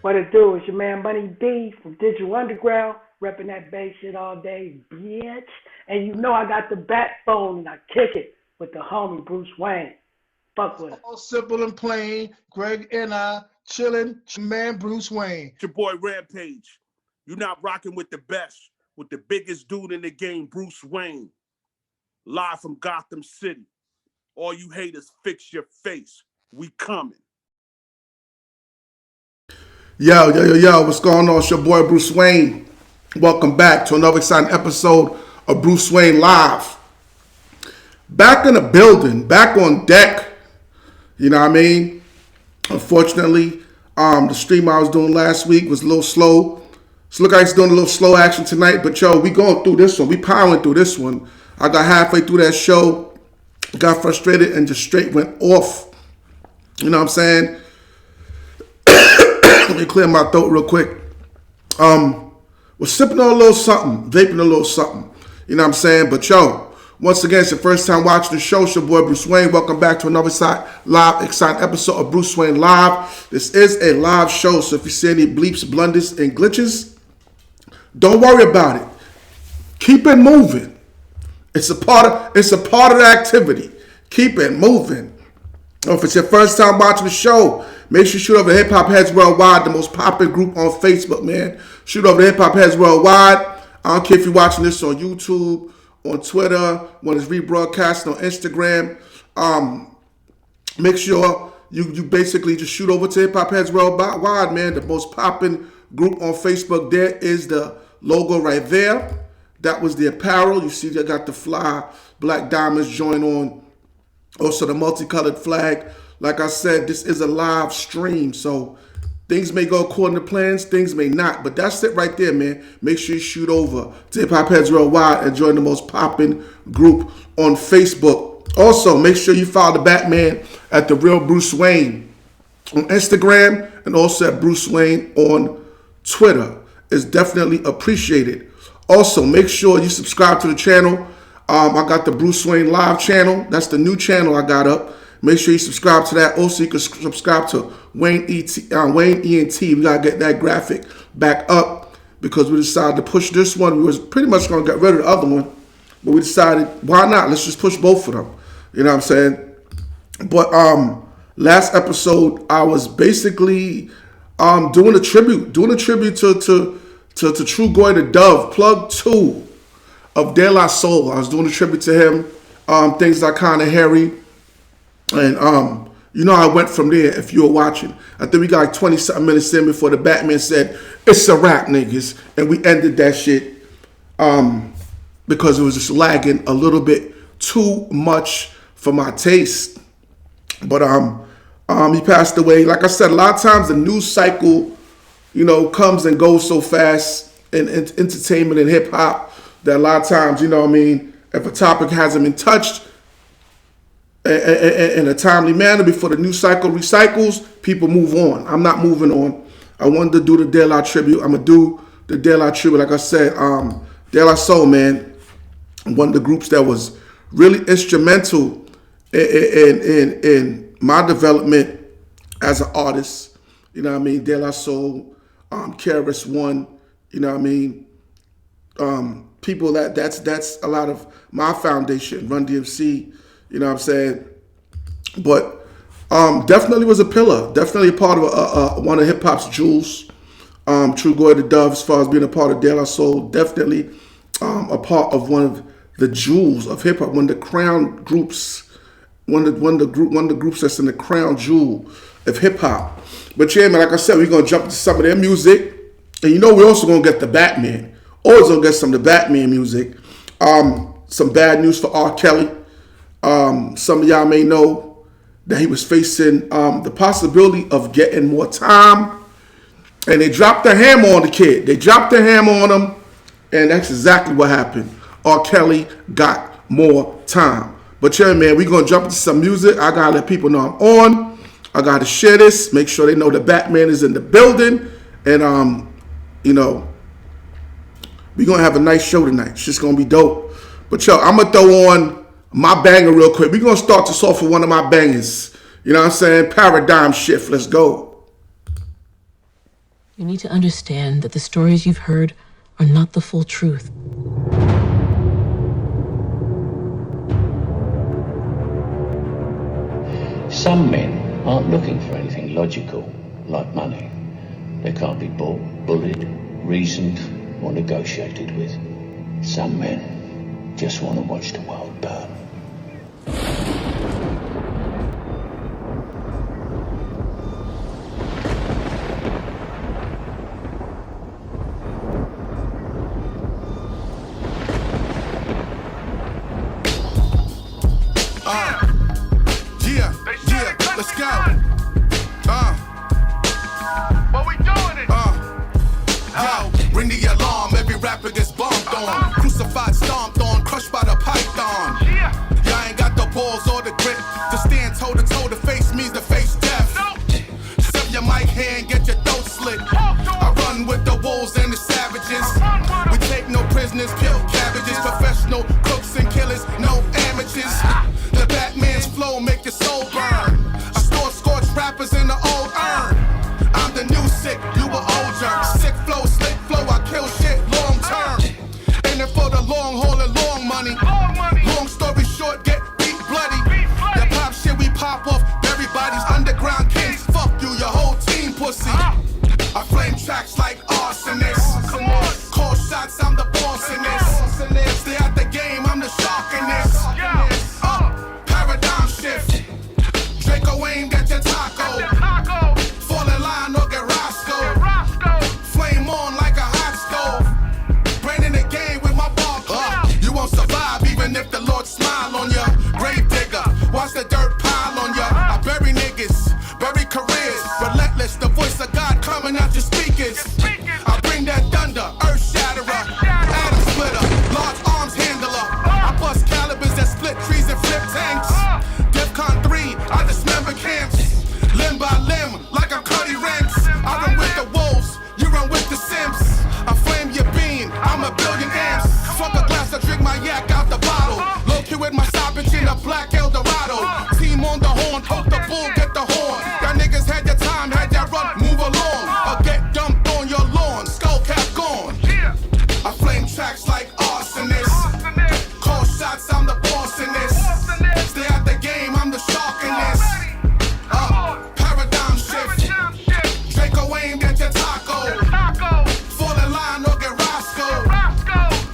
What it do? It's your man Money D from Digital Underground, repping that bass shit all day, bitch. And you know I got the backbone and I kick it with the homie Bruse Wane. Fuck with it. All simple and plain. Greg and I chilling. Man, Bruse Wane. It's your boy Rampage. You're not rocking with the best, with the biggest dude in the game, Bruse Wane. Live from Gotham City. All you haters, fix your face. We coming. Yo, what's going on? It's your boy Bruse Wane. Welcome back to another exciting episode of Bruse Wane Live. Back in the building, back on deck. You know what I mean? Unfortunately, the stream I was doing last week was a little slow. So look like it's doing a little slow action tonight, but yo, we going through this one. We powering through this one. I got halfway through that show, got frustrated, and just straight went off. You know what I'm saying? Let me clear my throat real quick. Was sipping on a little something, vaping a little something. You know what I'm saying? But yo, once again, it's your first time watching the show. It's your boy Bruse Wane. Welcome back to another exciting episode of Bruse Wane Live. This is a live show, so if you see any bleeps, blunders, and glitches, don't worry about it. Keep it moving. It's a part of the activity. Keep it moving. If it's your first time watching the show, make sure you shoot over to HIphop Heads Worldwide, the most popular group on Facebook, man. Shoot over to HIphop Heads Worldwide. I don't care if you're watching this on YouTube, on Twitter, when it's rebroadcast on Instagram. Make sure you basically just shoot over to HIphop Heads Worldwide, man. The most popping group on Facebook. There is the logo right there. That was the apparel. You see, they got the fly black diamonds joined on. Also, the multicolored flag. Like I said, this is a live stream, so things may go according to plans, things may not, but that's it right there, man. Make sure you shoot over to HIphop Heads Worldwide and join the most popping group on Facebook. Also, make sure you follow TheBatMan at The Real Bruse Wane on Instagram and also at Bruse Wane on Twitter. It's definitely appreciated. Also, make sure you subscribe to the channel. I got the Bruse Wane Live channel. That's the new channel I got up. Make sure you subscribe to that. Also, you can subscribe to Wayne ENT. We got to get that graphic back up because we decided to push this one. We was pretty much going to get rid of the other one, but we decided, why not? Let's just push both of them. You know what I'm saying? But last episode, I was basically doing a tribute to True Goy the Dove, plug 2 of De La Soul. I was doing a tribute to him. Things like Kinda Hairy. And you know I went from there if you were watching. I think we got like 20-something minutes in before TheBatMan said, it's a wrap, niggas. And we ended that shit because it was just lagging a little bit too much for my taste. But he passed away. Like I said, a lot of times the news cycle, you know, comes and goes so fast in entertainment and hip hop that a lot of times, you know what I mean, if a topic hasn't been touched in a timely manner before the news cycle recycles, people move on. I'm not moving on. I wanted to do the De La tribute. I'm going to do the De La tribute. Like I said, De La Soul, man, one of the groups that was really instrumental in my development as an artist. You know what I mean? De La Soul, KRS One, you know what I mean? People that's a lot of my foundation, Run DMC, you know what I'm saying? But definitely was a pillar, definitely a part of one of hip hop's jewels. True Goy the Dove, as far as being a part of De La Soul, definitely a part of one of the jewels of hip hop, one of the crown groups, one of the groups that's in the crown jewel of hip hop. But yeah, man, like I said, we're gonna jump to some of their music, and you know we're also gonna get TheBatMan. Always gonna get some TheBatMan music. Some bad news for R.Kelly. Some of y'all may know that he was facing the possibility of getting more time, and they dropped the hammer on the kid. They dropped the hammer on him, and that's exactly what happened. R.Kelly got more time. But yeah, man, we're gonna jump into some music. I gotta let people know I'm on. I gotta share this, make sure they know TheBatMan is in the building, and you know, we're gonna have a nice show tonight. It's just gonna be dope. But yo, I'm gonna throw on my banger real quick. We're gonna start this off with one of my bangers. You know what I'm saying? Paradigm Shift. Let's go. You need to understand that the stories you've heard are not the full truth. Some men aren't looking for anything logical, like money. They can't be bought, bullied, reasoned, or negotiated with. Some men just want to watch the world burn. Let's go. What we doing it? Yo, ring the alarm. Every rapper gets bombed on, crucified, stomped on, crushed by the python. Y'all ain't got the balls or the grit to stand toe to toe. To face me, to face death. Step your mic hand, get your throat slit. I run with the wolves and the savages. We take no prisoners, kill cabbages. Professional crooks and killers, no amateurs. The Batman's flow make your soul burn. Rappers in the old urn. I'm the new sick, you were old jerk. Sick flow, slick flow, I kill shit long term. In it for the long haul and long money. Long story short, get beat bloody. The pop shit we pop off, everybody's underground kings. Fuck you, your whole team pussy. I flame tracks like arsonists. Call shots, I'm the boss in this. Stay out the game, I'm the shark in this. Paradigm shift. Draco aim, get your taco. Fall in line or get Roscoe. Flame on like a hot stove. Brain in the game with my ball. You won't survive even if the Lord smile on ya. Grave digger, watch the dirt pile on ya. I bury niggas, bury careers. Relentless, the voice of God coming out your speakers. I bring that thunder, earth shatterer, atom splitter, large arms handler. I bust calibers that split trees and flip tanks. DEFCON 3, I dismember camps. Limb by limb, like I'm Cuddy Ranks. I run with the wolves, you run with the Sims. I flame your bean, I'm a billion amps. Fuck a glass, I drink my yak out the bottle. Low key with my stoppage in a black Eldorado. Team on the horn, poke the bull, get the horn. Y'all niggas had your time, had that run, move along. Or get dumped on your lawn, skull cap gone. I flame tracks like arsonists. Call shots, I'm the boss in this. Stay out the game, I'm the shark in this. Paradigm shift. Draco aim, get your taco. Fall in line or get Roscoe.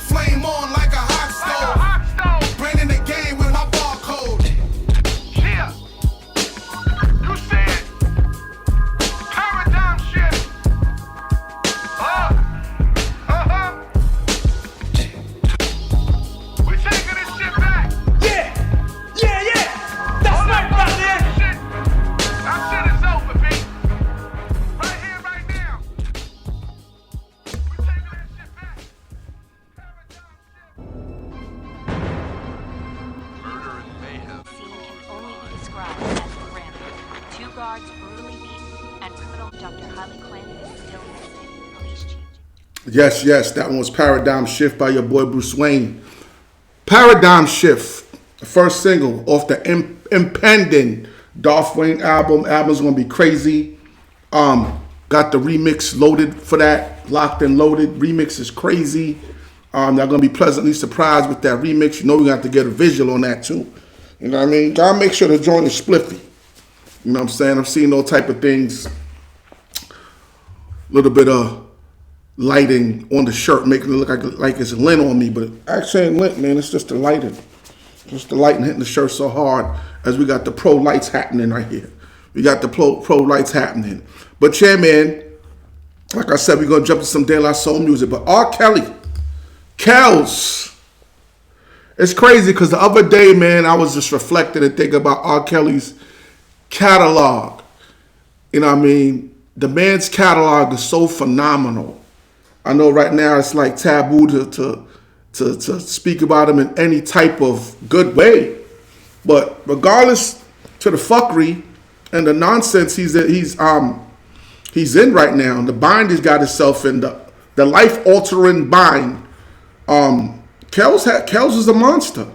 Flame on like a hot stove. Brain in the game with my barcode. Yeah. You said paradigm shift. We taking this shit back. Yeah. That's right, brother. That shit is over, B. Right here, right now. We taking that shit back. Murder and mayhem. Scene can only be described as grim. 2 guards brutally beaten, and criminal Dr. Harley Quinn is still missing. Police chief. Yes, that one was Paradigm Shift by your boy Bruse Wane. Paradigm Shift, the first single off the impending Darth Wayne album. Album's gonna be crazy. Got the remix loaded for that, locked and loaded. Remix is crazy. They're gonna be pleasantly surprised with that remix. You know we got to get a visual on that too. You know what I mean? Gotta make sure the joint is spliffy. You know what I'm saying? I'm seeing those type of things. A little bit of lighting on the shirt, making it look like it's lint on me, but it actually ain't lint, man. It's just the lighting. Just the lighting hitting the shirt so hard as we got the pro lights happening right here. We got the pro lights happening. But yeah, man, like I said, we're going to jump to some De La Soul music. But R.Kelly, Kels. It's crazy because the other day, man, I was just reflecting and thinking about R. Kelly's catalog. You know what I mean? The man's catalog is so phenomenal. I know right now it's like taboo to speak about him in any type of good way. But regardless to the fuckery and the nonsense he's in right now, and the bind he's got himself in, the life-altering bind, Kels is a monster.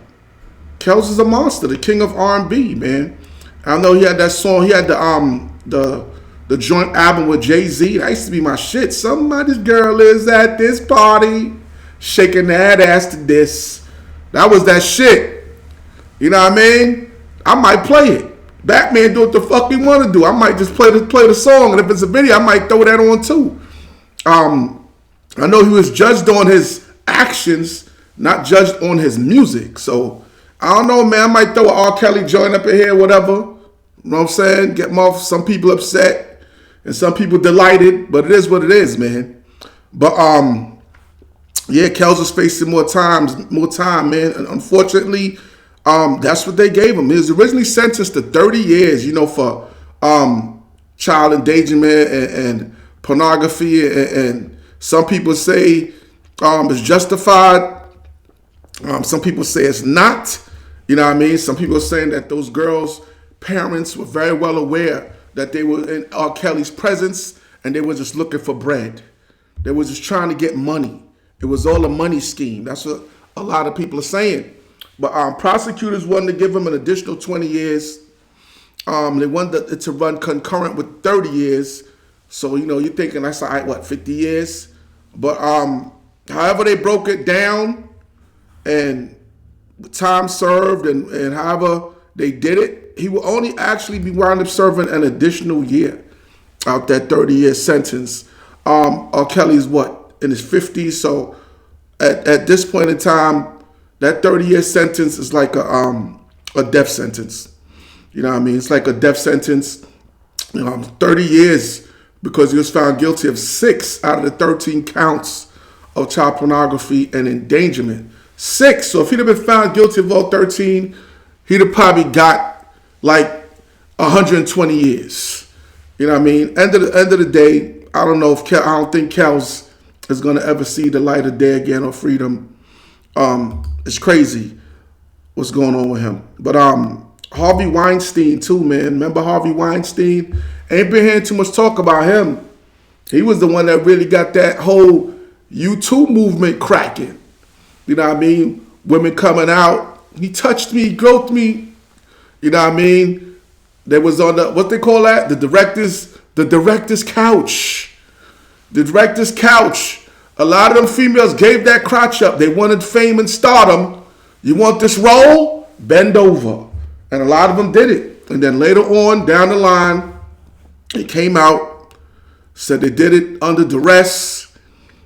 Kels is a monster, the king of R&B, man. I know he had that song, he had the the joint album with Jay-Z. That used to be my shit. Somebody's girl is at this party, shaking that ass to this. That was that shit. You know what I mean? I might play it. Batman do what the fuck he want to do. I might just play the song, and if it's a video, I might throw that on too. I know he was judged on his actions, not judged on his music. So I don't know, man. I might throw an R.Kelly joint up in here, whatever. You know what I'm saying? Get them off. Some people upset and some people delighted, but it is what it is, man. But yeah, Kells was facing more time, man. And unfortunately, that's what they gave him. He was originally sentenced to 30 years, for child endangerment and pornography, and some people say it's justified. Some people say it's not. You know what I mean? Some people are saying that those girls' parents were very well aware that they were in R. Kelly's presence and they were just looking for bread. They were just trying to get money. It was all a money scheme. That's what a lot of people are saying. But prosecutors wanted to give him an additional 20 years. They wanted it to run concurrent with 30 years. So, you're thinking that's all right, 50 years? But however they broke it down and time served and however they did it, he will only actually be wound up serving an additional year out that 30-year sentence. R. Kelly's in his 50s, so at this point in time, that 30-year sentence is like a death sentence. You know what I mean? It's like a death sentence. 30 years because he was found guilty of 6 out of the 13 counts of child pornography and endangerment. 6. So if he'd have been found guilty of all 13, he'd have probably got like 120 years. You know what I mean? End of the day, I don't think Kells is gonna ever see the light of day again or freedom. It's crazy what's going on with him. But Harvey Weinstein too, man. Remember Harvey Weinstein? Ain't been hearing too much talk about him. He was the one that really got that whole U2 movement cracking. You know what I mean? Women coming out. He touched me, he groped me. You know what I mean? There was on what they call that? The director's couch. The director's couch. A lot of them females gave that crotch up. They wanted fame and stardom. You want this role? Bend over. And a lot of them did it. And then later on, down the line, it came out, said they did it under duress.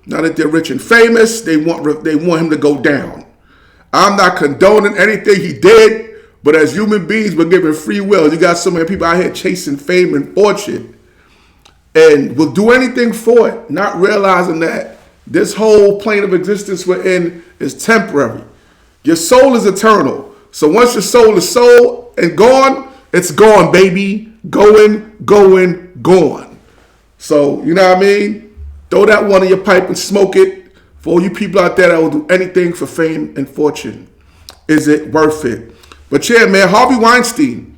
Now that they're rich and famous, they want him to go down. I'm not condoning anything he did, but as human beings, we're given free will. You got so many people out here chasing fame and fortune and will do anything for it, not realizing that this whole plane of existence we're in is temporary. Your soul is eternal. So once your soul is sold and gone, it's gone, baby. Going, gone. So, you know what I mean? Throw that one in your pipe and smoke it. For all you people out there that will do anything for fame and fortune. Is it worth it? But yeah, man, Harvey Weinstein,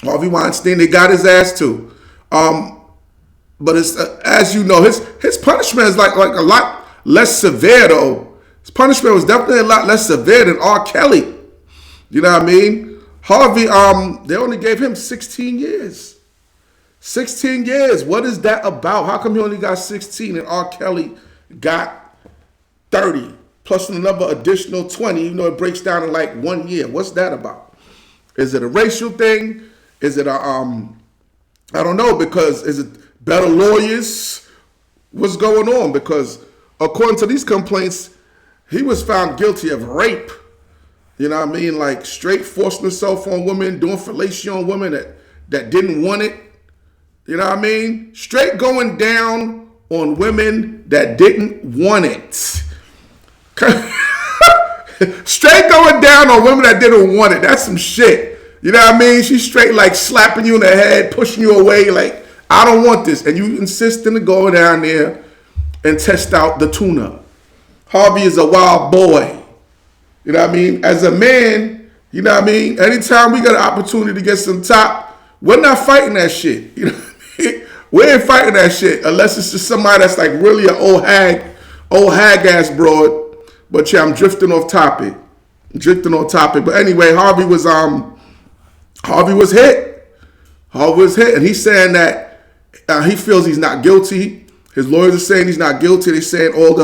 they got his ass too. But it's as you know, his punishment is like a lot less severe though. His punishment was definitely a lot less severe than R. Kelly. You know what I mean? Harvey, they only gave him 16 years. 16 years. What is that about? How come he only got 16 and R. Kelly got 30 plus another additional 20, even though it breaks down in like 1 year? What's that about? Is it a racial thing? Is it I don't know, because is it better lawyers? What's going on? Because according to these complaints, he was found guilty of rape. You know what I mean? Like straight forcing himself on women, doing fellatio on women that didn't want it. You know what I mean? Straight going down on women that didn't want it. Straight going down on women that didn't want it. That's some shit. You know what I mean? She's straight like slapping you in the head, pushing you away like, I don't want this. And you insisting to go down there and test out the tuna. Harvey is a wild boy. You know what I mean? As a man, you know what I mean? Anytime we got an opportunity to get some top, we're not fighting that shit. You know what I mean? We ain't fighting that shit unless it's just somebody that's like really an old hag ass broad. But yeah, I'm drifting off topic. But anyway, Harvey was hit. And he's saying that He feels he's not guilty. His lawyers are saying he's not guilty. They're saying all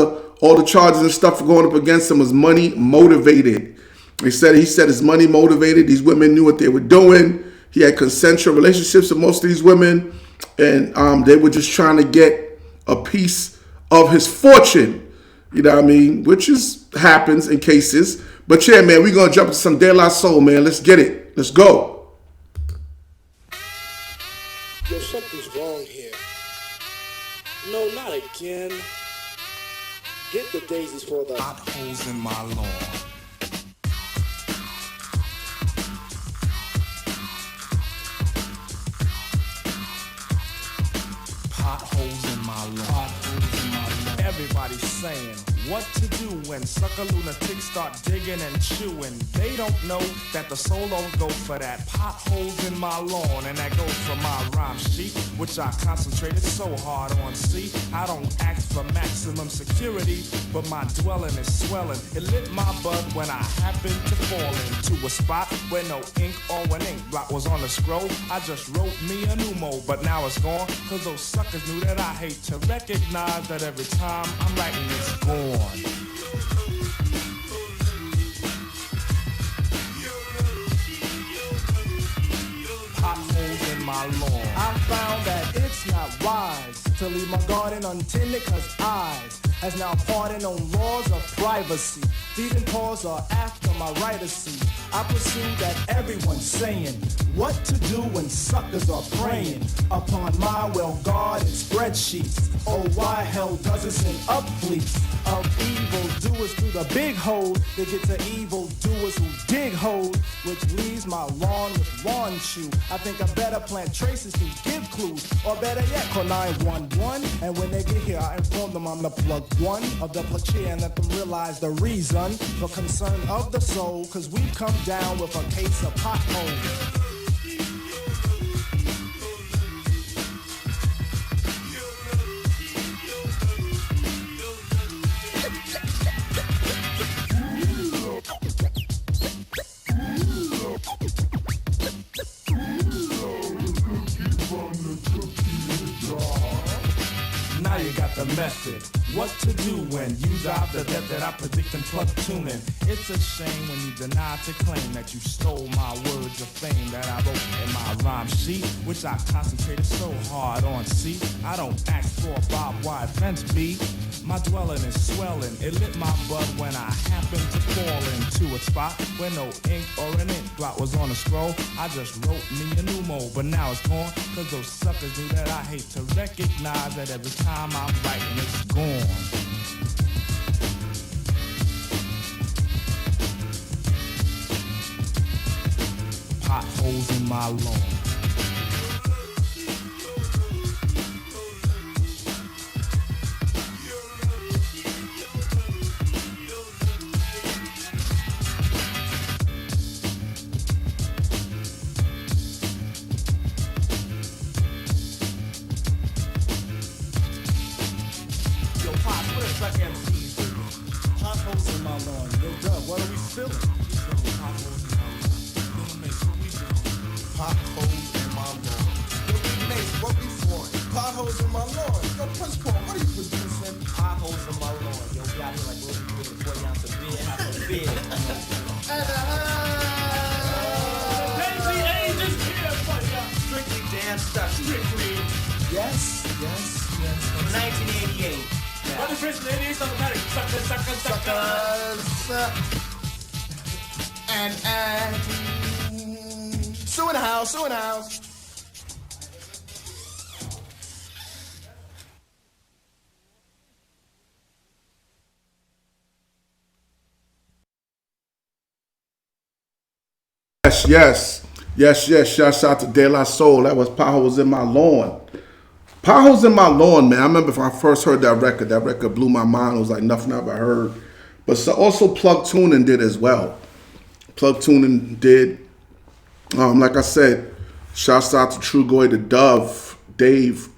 the charges and stuff going up against him was money motivated. He said it's money motivated. These women knew what they were doing. He had consensual relationships with most of these women, and they were just trying to get a piece of his fortune. You know what I mean? Which happens in cases. But yeah, man, we're gonna jump to some De La Soul, man. Let's get it. Let's go. Yo, something's wrong here. No, not again. Get the daisies for the potholes in my lawn. Potholes in my lawn. Everybody's saying what to do when sucker lunatics start digging and chewing. They don't know that the soul don't go for that. Potholes in my lawn, and that goes for my rhyme sheet, which I concentrated so hard on. See, I don't ask for maximum security, but my dwelling is swelling. It lit my bud when I happened to fall into a spot where no ink or an ink blot was on the scroll. I just wrote me a new mode, but now it's gone, cause those suckers knew that I hate to recognize that every time I'm writing it's gone. Potholes in my lawn. I found that it's not wise to leave my garden untended, cause eyes has now pardoned on laws of privacy. Feeding paws are after my right to see. I pursue that everyone's saying what to do when suckers are preying upon my well-guarded spreadsheets. Oh, why hell does it send up fleets of evil doers through the big hole? They get to evil doers who dig holes, which leaves my lawn with lawn chew. I think I better plant traces to give clues, or better yet, call 911. And when they get here, I inform them I'm the plug one of the plug and let them realize the reason for concern of the soul, cause we've come down with a case of potholes. Now you got the method. What to do when you drive the death that I predict and plug tuning. It's a shame when you deny to claim that you stole my words of fame that I wrote in my rhyme sheet, which I concentrated so hard on. See, I don't ask for a barbed wire fence, B. My dwelling is swelling. It lit my bud when I happened to fall into a spot where no ink or an ink blot was on the scroll. I just wrote me a new mode, but now it's gone, cause those suckers knew that I hate to recognize that every time I'm writing it's gone. Potholes in my lawn. Potholes in my lawn. Yo, Dub, what are we feeling? Potholes in my lawn. Yo, Big Nate, what we for? Potholes in my lawn. Yo, Prince Paul, what are you producing? Potholes in my lawn. Yo, we out here like we're getting 40 ounce of beer, half a beer. Daisy Age is here for ya. Strictly damn stuff. Strictly. Yes. From 1988. What is Prince ladies? Suckers. And Sue in the house. Yes. Shouts out to De La Soul. That was Potholes in My Lawn. Potholes in My Lawn, man. I remember when I first heard that record blew my mind. It was like nothing I ever heard. But so also Plug Tuning did as well. Plug Tuning did. Like I said, shouts out to True Goy, the Dove, Dave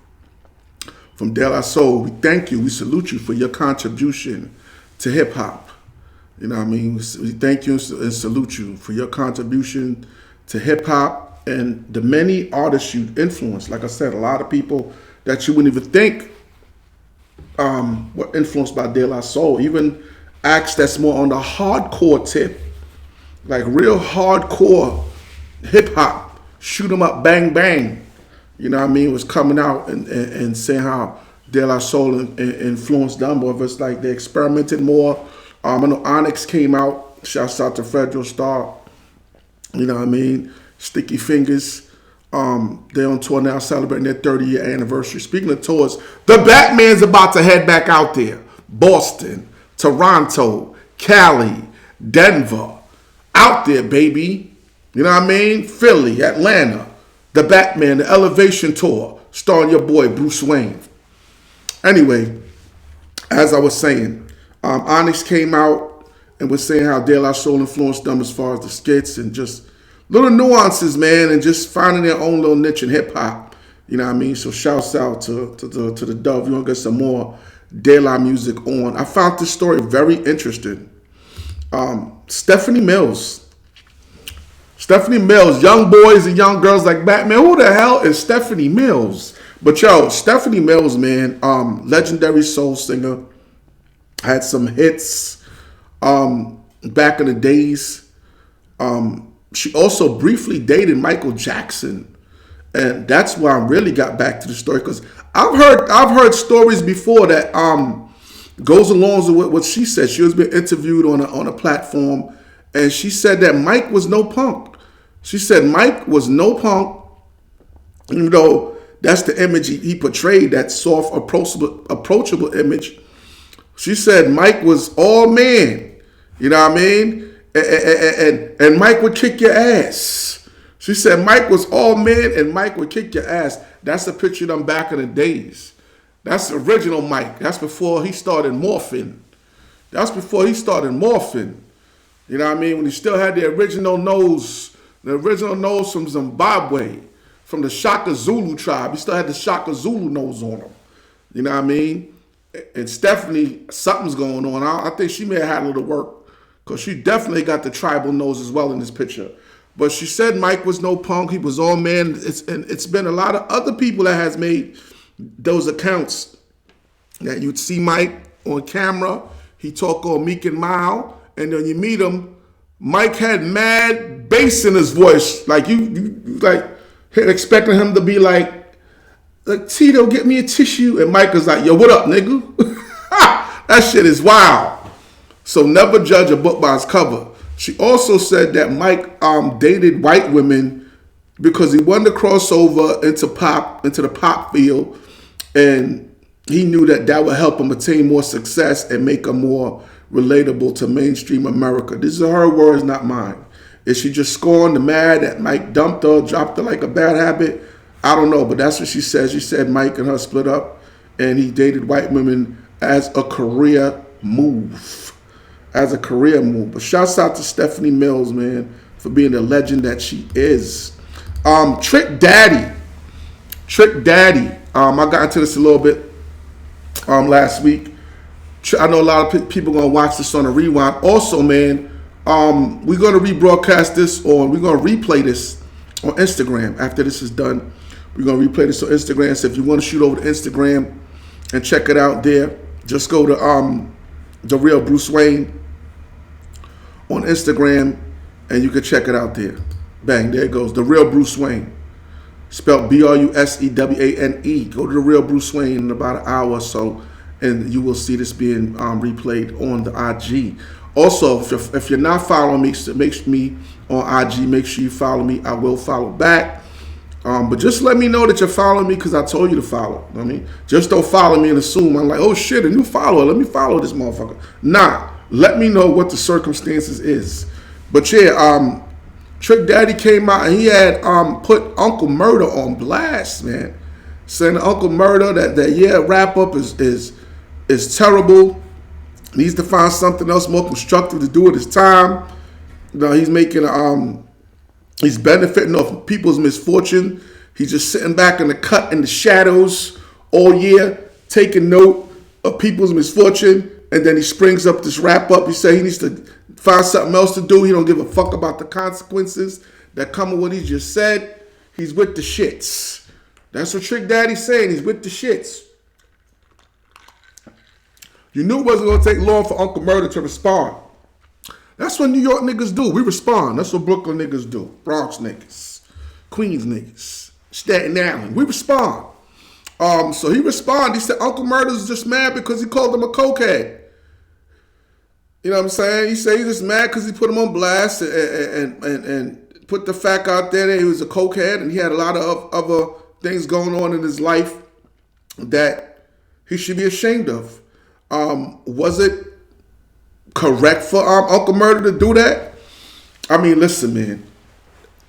from De La Soul. We thank you. We salute you for your contribution to hip hop. You know what I mean? We thank you and salute you for your contribution to hip hop. and the many artists you influenced. Like I said, a lot of people that you wouldn't even think were influenced by De La Soul. Even acts that's more on the hardcore tip, like real hardcore hip hop, shoot 'em up, bang bang. You know what I mean? Was coming out and saying how De La Soul influenced them, but it's like they experimented more. I know Onyx came out. Shouts out to Federal Star. You know what I mean? Sticky Fingers. They're on tour now, celebrating their 30-year anniversary. Speaking of tours, TheBatman's about to head back out there. Boston, Toronto, Cali, Denver. Out there, baby. You know what I mean? Philly, Atlanta. TheBatman, the Elevation Tour, starring your boy, Bruse Wane. Anyway, as I was saying, Onyx came out and was saying how De La Soul influenced them as far as the skits and just little nuances, man, and just finding their own little niche in hip hop. You know what I mean? So shouts out to the Dove. You want to get some more De La music on. I found this story very interesting. Stephanie Mills, young boys and young girls like Batman. Who the hell is Stephanie Mills? But yo, Stephanie Mills, man, legendary soul singer, had some hits back in the days. She also briefly dated Michael Jackson, and that's why I really got back to the story, because I've heard stories before that goes along with what she said. She was being interviewed on a platform, and she said that Mike was no punk. She said Mike was no punk, even though that's the image he portrayed, that soft, approachable image. She said Mike was all man. You know what I mean? And Mike would kick your ass. She said Mike was all man and Mike would kick your ass. That's a picture of them back in the days. That's the original Mike. That's before he started morphing. You know what I mean? When he still had the original nose from Zimbabwe, from the Shaka Zulu tribe. He still had the Shaka Zulu nose on him. You know what I mean? And Stephanie, something's going on. I think she may have had a little work, because she definitely got the tribal nose as well in this picture. But she said Mike was no punk. He was all man. It's been a lot of other people that has made those accounts that you'd see Mike on camera. He talk all meek and mild. And then you meet him, Mike had mad bass in his voice. Like you like expecting him to be like Tito, get me a tissue. And Mike was like, yo, what up, nigga? That shit is wild. So never judge a book by its cover. She also said that Mike dated white women because he wanted to cross over into the pop field, and he knew that would help him attain more success and make him more relatable to mainstream America. These are her words, not mine. Is she just scorned and mad that Mike dumped her, dropped her like a bad habit? I don't know, but that's what she said. She said Mike and her split up, and he dated white women as a career move. But shouts out to Stephanie Mills, man, for being the legend that she is. Trick Daddy. I got into this a little bit last week. I know a lot of people going to watch this on a rewind. Also, man, we're going to rebroadcast this, or we're going to replay this on Instagram after this is done. We're going to replay this on Instagram. So if you want to shoot over to Instagram and check it out there, just go to The Real Bruse Wane on Instagram, and you can check it out there. Bang, there it goes. The Real Bruse Wane. Spelled BRUSEWANE. Go to The Real Bruse Wane in about an hour or so, and you will see this being replayed on the IG. Also, if you're not following me, make me on IG. Make sure you follow me. I will follow back. But just let me know that you're following me, because I told you to follow. You know what I mean? Just don't follow me and assume I'm like, oh shit, a new follower. Let me follow this motherfucker. Nah, let me know what the circumstances is. But yeah, Trick Daddy came out and he had put Uncle Murda on blast, man. Saying to Uncle Murda that wrap up is terrible. Needs to find something else more constructive to do with his time. You know, he's making he's benefiting off people's misfortune. He's just sitting back in the cut in the shadows all year, taking note of people's misfortune, and then he springs up this wrap up. He said he needs to find something else to do. He don't give a fuck about the consequences. that come with what he just said, he's with the shits. That's what Trick Daddy's saying. He's with the shits. You knew it wasn't going to take long for Uncle Murda to respond. That's what New York niggas do. We respond. That's what Brooklyn niggas do. Bronx niggas. Queens niggas. Staten Island. We respond. So he responded. He said Uncle Murda's just mad because he called him a cokehead. You know what I'm saying? He said he's just mad because he put him on blast and put the fact out there that he was a cokehead and he had a lot of other things going on in his life that he should be ashamed of. Was it correct for Uncle Murda to do that? I mean, listen, man.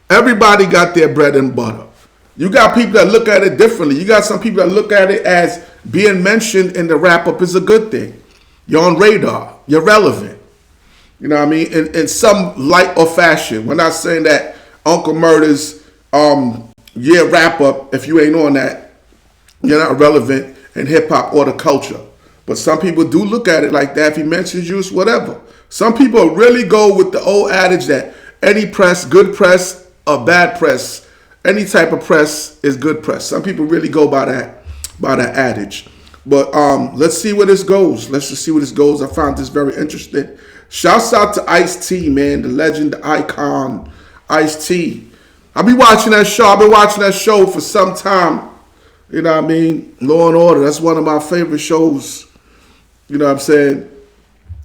Everybody got their bread and butter. You got people that look at it differently. You got some people that look at it as being mentioned in the wrap-up is a good thing. You're on radar. You're relevant. You know what I mean? In some light or fashion. We're not saying that Uncle Murda's wrap-up, if you ain't on that, you're not relevant in hip-hop or the culture. But some people do look at it like that. If he mentions you, it's whatever. Some people really go with the old adage that any press, good press or bad press, any type of press is good press. Some people really go by that adage. But let's see where this goes. Let's just see where this goes. I found this very interesting. Shouts out to Ice-T, man, the legend, the icon, Ice-T. I've been watching that show. I've been watching that show for some time. You know what I mean? Law and Order. That's one of my favorite shows. You know what I'm saying?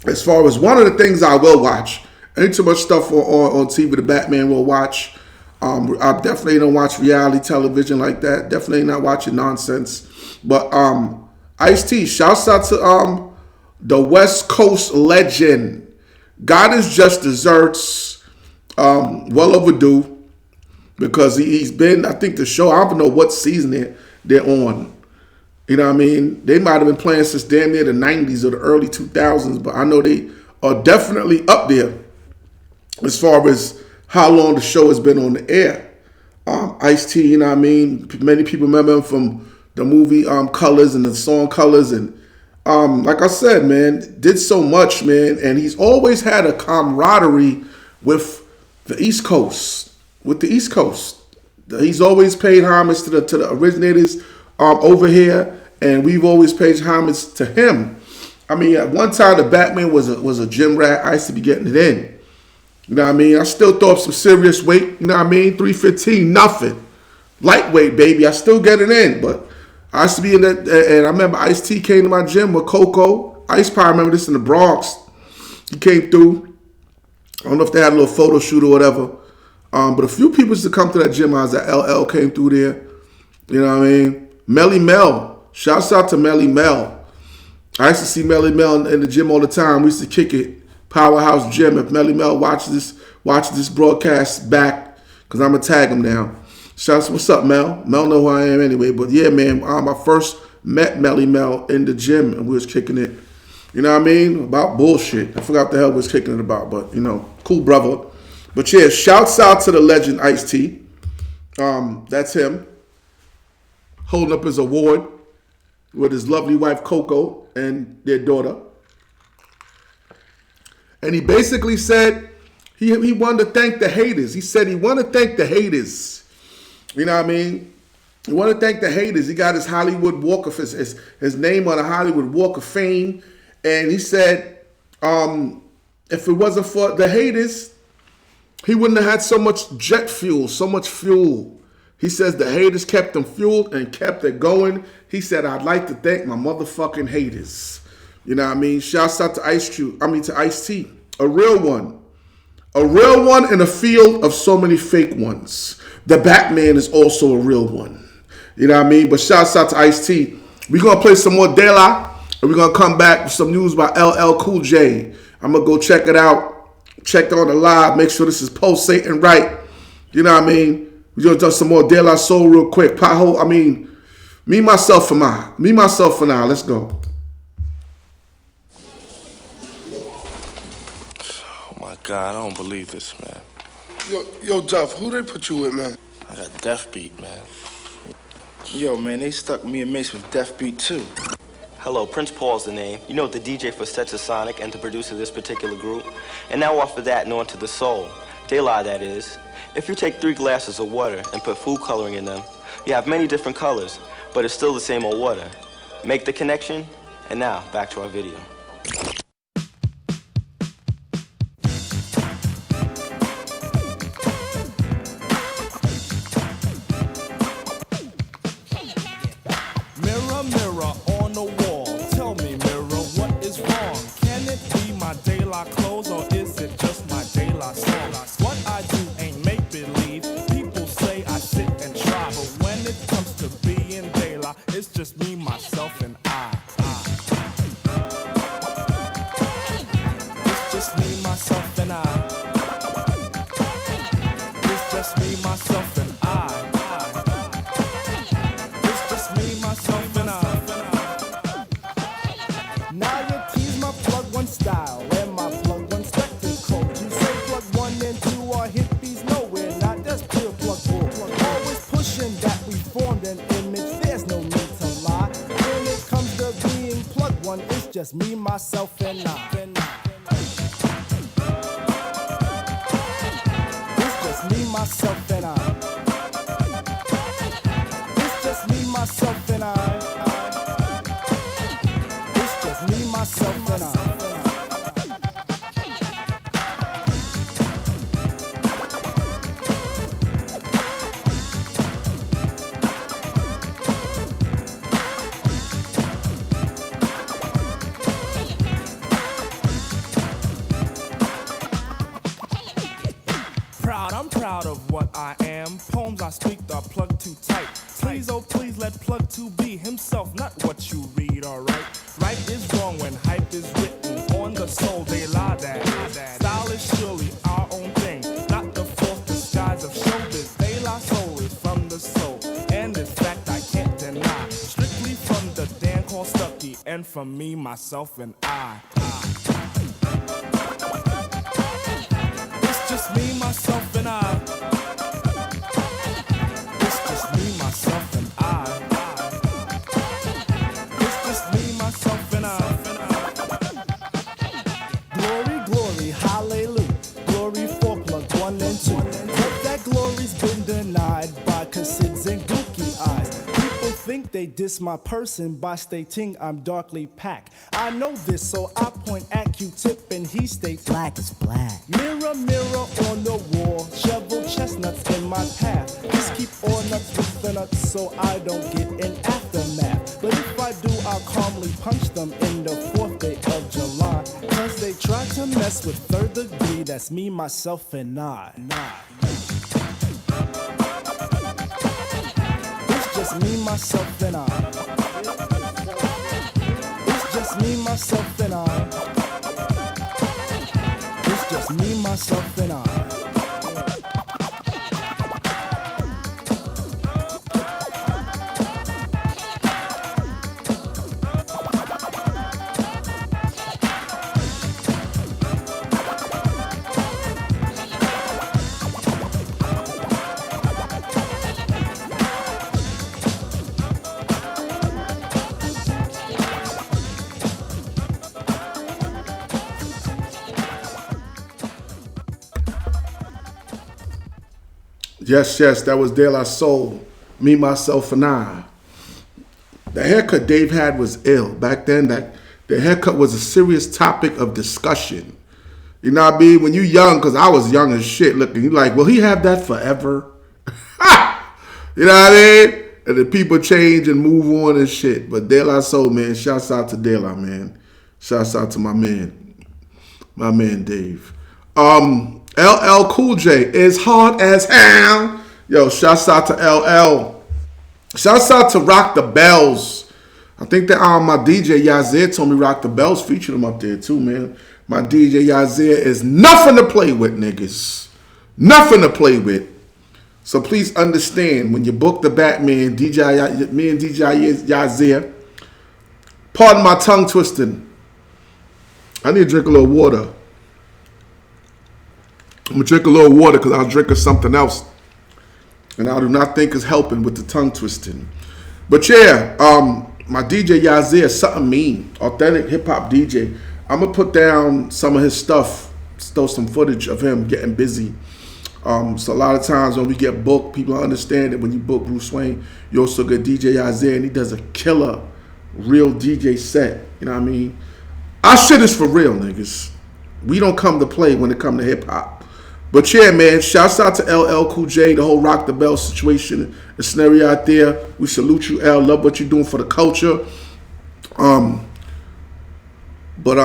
As far as one of the things I will watch. Ain't too much stuff on TV TheBatMan will watch. I definitely don't watch reality television like that. Definitely not watching nonsense. But Ice-T, shouts out to the West Coast legend. God is Just Desserts. Well overdue. Because he's been, I think the show, I don't know what season they're on. You know what I mean? They might have been playing since damn near the 90s or the early 2000s, but I know they are definitely up there as far as how long the show has been on the air. Ice-T, you know what I mean? Many people remember him from the movie Colors and the song Colors. And like I said, man, did so much, man. And he's always had a camaraderie with the East Coast. With the East Coast. He's always paid homage to the originators over here, and we've always paid homage to him. I mean, at one time, TheBatMan was a gym rat. I used to be getting it in. You know what I mean? I still throw up some serious weight. You know what I mean? 315, nothing. Lightweight, baby. I still get it in, but I used to be in that. And I remember Ice-T came to my gym with Coco. Ice probably remember this in the Bronx. He came through. I don't know if they had a little photo shoot or whatever. But a few people used to come to that gym. I was at LL, came through there. You know what I mean? Melly Mel. Shouts out to Melly Mel. I used to see Melly Mel in the gym all the time. We used to kick it. Powerhouse Gym. If Melly Mel watches this broadcast back, because I'm going to tag him now. Shouts, what's up, Mel? Mel know who I am anyway. But yeah, man, I first met Melly Mel in the gym, and we was kicking it. You know what I mean? About bullshit. I forgot what the hell we was kicking it about, but, you know, cool brother. But yeah, shouts out to the legend Ice-T. That's him. Holding up his award with his lovely wife Coco and their daughter. And he basically said he wanted to thank the haters. He said he wanted to thank the haters. You know what I mean? He wanted to thank the haters. He got his Hollywood Walk of his name on the Hollywood Walk of Fame. And he said, if it wasn't for the haters, he wouldn't have had so much jet fuel, so much fuel. He says the haters kept him fueled and kept it going. He said, I'd like to thank my motherfucking haters. You know what I mean? Shouts out to Ice-T. A real one. A real one in a field of so many fake ones. TheBatMan is also a real one. You know what I mean? But shouts out to Ice-T. We're going to play some more De La, and we're going to come back with some news by LL Cool J. I'm going to go check it out. Check on the live. Make sure this is pulsating right. You know what I mean? We're going to do some more De La Soul real quick. Me, myself, and I. Me, myself, and I. Let's go. Oh, my God. I don't believe this, man. Yo, Duff, who they put you with, man? I got Death Beat, man. Yo, man, they stuck me and Mace with Death Beat, too. Hello, Prince Paul's the name. You know, the DJ for Sonic and the producer of this particular group. And now off of that and on to the soul. De La, that is. If you take 3 glasses of water and put food coloring in them, you have many different colors, but it's still the same old water. Make the connection, and now back to our video. Mirror, mirror on the wall, tell me, mirror, what is wrong? Can it be my daylight clothes, or is it just my daylight song? What I do ain't make-believe. People say I sit and try, but when it comes to being daylight, it's just me, myself, and I. It's just me, myself, and I. It's just me, myself, and I. It's just me, myself, and I. Now you tease my plug one style and my plug one spectacle. You say plug 1 and 2 are hippies nowhere, not that's pure plug bull. Always pushing that we formed an image, there's no need to lie. When it comes to being plug 1, it's just me, myself, and I. It's just me, myself, and I. It's just me, myself, and I. It's just me, myself, and I. I'm proud of what I am. Poems I speak are plugged too tight. Please, oh please, let plug 2 be himself, not what you read, alright? Right is wrong when hype is written. On the soul, they lie that. Style is surely our own thing, not the false disguise of showbiz. They lie soul is from the soul, and this fact I can't deny. Strictly from the Dan called Stucky, and from me, myself, and I. It's just me, myself, and I. It's just me, myself, and I. It's just me, myself, and I. Glory, glory, hallelujah. Glory for plug 1 and 2. But that glory's been denied by cassids and gookie eyes. People think they diss my person by stating I'm darkly packed. I know this, so I point at Q-tip and he states black is black. Mirror, mirror on the wall, shovel chestnuts in my path. Just keep all nuts with the nuts so I don't get an aftermath. But if I do, I'll calmly punch them in the 4th day of July. Cause they try to mess with 3rd degree, that's me, myself, and I. It's just me, myself, and I. It's just me, myself, and I. It's just me, myself, and I. Yes, that was De La Soul, Me, Myself, and I. The haircut Dave had was ill. Back then, the haircut was a serious topic of discussion. You know what I mean? When you young, because I was young as shit looking, you like, will he have that forever? You know what I mean? And the people change and move on and shit. But De La Soul, man, shouts out to De La, man. Shouts out to my man Dave. LL Cool J is hard as hell. Yo, shouts out to LL. Shouts out to Rock the Bells. I think that my DJ Yazir told me Rock the Bells featured him up there too, man. My DJ Yazir is nothing to play with, niggas. Nothing to play with. So please understand, when you book the Batman, me and DJ Yazir, pardon my tongue twisting. I need to drink a little water. I'm going to drink a little water because I'll drink something else. And I do not think it's helping with the tongue twisting. But yeah, my DJ Yazir is something mean. Authentic hip-hop DJ. I'm going to put down some of his stuff. Throw some footage of him getting busy. So a lot of times when we get booked, people understand that when you book Bruse Wane, you also get DJ Isaiah, and he does a killer, real DJ set. You know what I mean? Our shit is for real, niggas. We don't come to play when it come to hip hop. But yeah, man, shouts out to LL Cool J, the whole Rock the Bell situation, the scenario out there. We salute you, L. Love what you're doing for the culture. You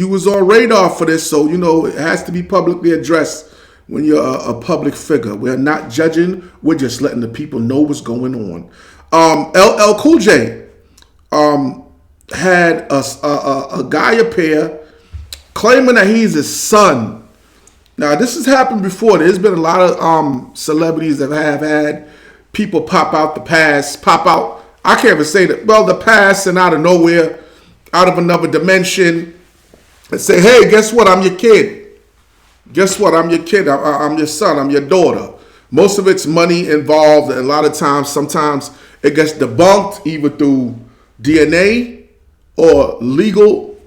was on radar for this, so you know it has to be publicly addressed when you're a public figure. We're not judging, we're just letting the people know what's going on. LL Cool J had a guy appear claiming that he's his son. Now this has happened before. There's been a lot of celebrities that have had people pop out, I can't even say that. Well, the past and out of nowhere, out of another dimension, and say, hey, guess what? I'm your kid. Guess what? I'm your kid. I'm your son. I'm your daughter. Most of it's money involved. And a lot of times, sometimes it gets debunked either through DNA or legal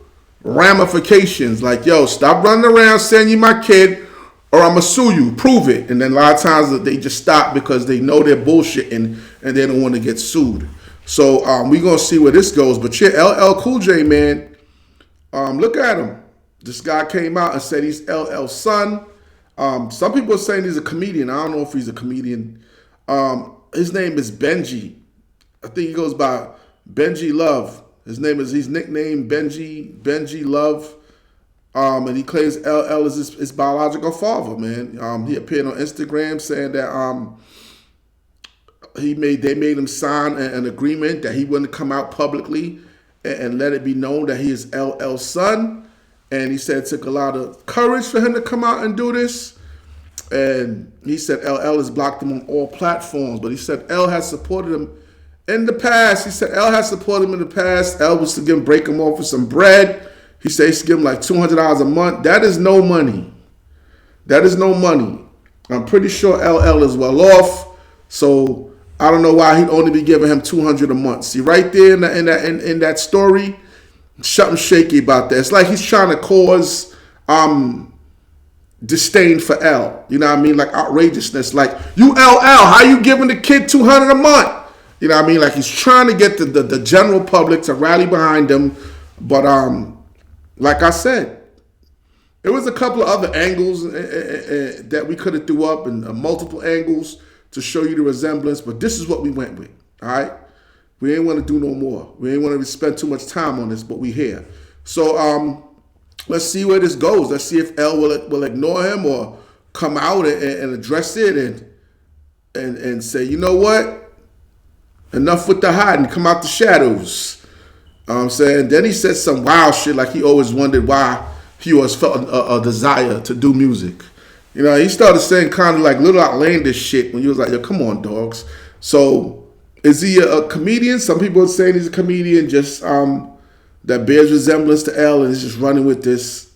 ramifications. Like, yo, stop running around saying you're my kid or I'm going to sue you. Prove it. And then a lot of times they just stop because they know they're bullshitting and they don't want to get sued. So we're going to see where this goes. But yeah, LL Cool J, man, look at him. This guy came out and said he's LL's son. Some people are saying he's a comedian. I don't know if he's a comedian. His name is Benji. I think he goes by Benji Love. He's nicknamed Benji Love. And he claims LL is his biological father, man. He appeared on Instagram saying that they made him sign an agreement that he wouldn't come out publicly and let it be known that he is LL's son. And he said it took a lot of courage for him to come out and do this. And he said LL has blocked him on all platforms. But he said L has supported him in the past. He said L has supported him in the past. L was to break him off for some bread. He said he used to give him like $200 a month. That is no money. That is no money. I'm pretty sure LL is well off. So I don't know why he'd only be giving him $200 a month. See, right there in that story, something shaky about that. It's like he's trying to cause disdain for L. You know what I mean? Like outrageousness. Like, you LL, how you giving the kid $200 a month? You know what I mean? Like he's trying to get the general public to rally behind him. But like I said, there was a couple of other angles that we could have threw up and multiple angles to show you the resemblance, but this is what we went with, all right? We ain't want to do no more. We ain't want to spend too much time on this, but we here. So let's see where this goes. Let's see if L will ignore him or come out and address it and say, you know what? Enough with the hiding. Come out the shadows. I'm saying. Then he said some wild shit like he always wondered why he always felt a desire to do music. You know, he started saying kind of like little outlandish shit when he was like, yo, come on, dogs. So is he a comedian? Some people are saying he's a comedian just that bears resemblance to L and is just running with this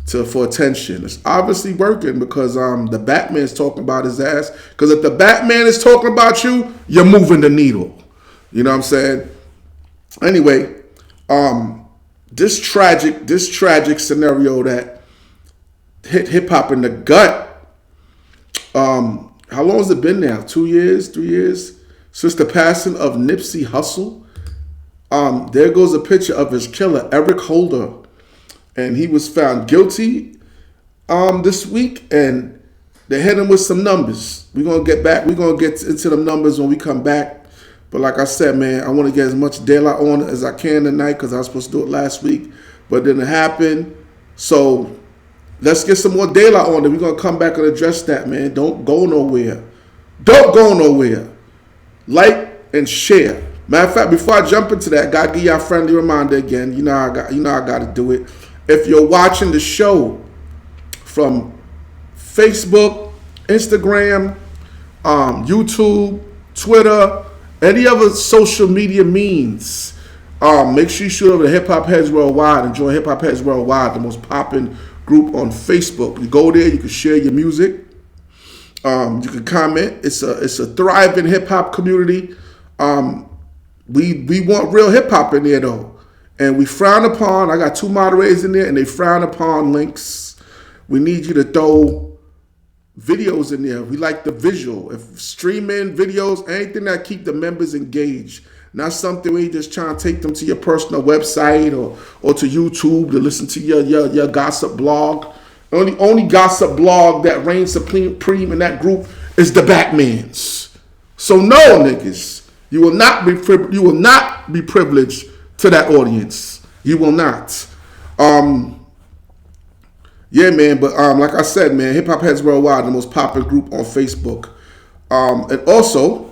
for attention. It's obviously working because the Batman is talking about his ass. Because if the Batman is talking about you, you're moving the needle. You know what I'm saying? Anyway, this tragic scenario that hit hip hop in the gut. How long has it been now? 2 years, 3 years since the passing of Nipsey Hussle. There goes a picture of his killer, Eric Holder, and he was found guilty this week, and they hit him with some numbers. We're gonna get into the numbers when we come back. But like I said, man, I want to get as much daylight on it as I can tonight because I was supposed to do it last week, but it didn't happen. So let's get some more daylight on it. We're going to come back and address that, man. Don't go nowhere. Don't go nowhere. Like and share. Matter of fact, before I jump into that, I got to give y'all a friendly reminder again. You know I got to do it. If you're watching the show from Facebook, Instagram, YouTube, Twitter, any other social media means, make sure you shoot over to Hip Hop Heads Worldwide and join Hip Hop Heads Worldwide, the most popping group on Facebook. You go there, you can share your music, you can comment. It's a thriving hip hop community. We want real hip hop in there though, and we frown upon. I got 2 moderators in there, and they frown upon links. we need you to throw videos in there. We like the visual. If streaming videos, anything that keep the members engaged. Not something where you just trying to take them to your personal website or to YouTube to listen to your gossip blog. Only gossip blog that reigns supreme in that group is TheBatman's. So no, niggas, you will not be privileged to that audience. You will not. Yeah, man. But like I said, man, Hip Hop Heads Worldwide, the most popular group on Facebook. And also,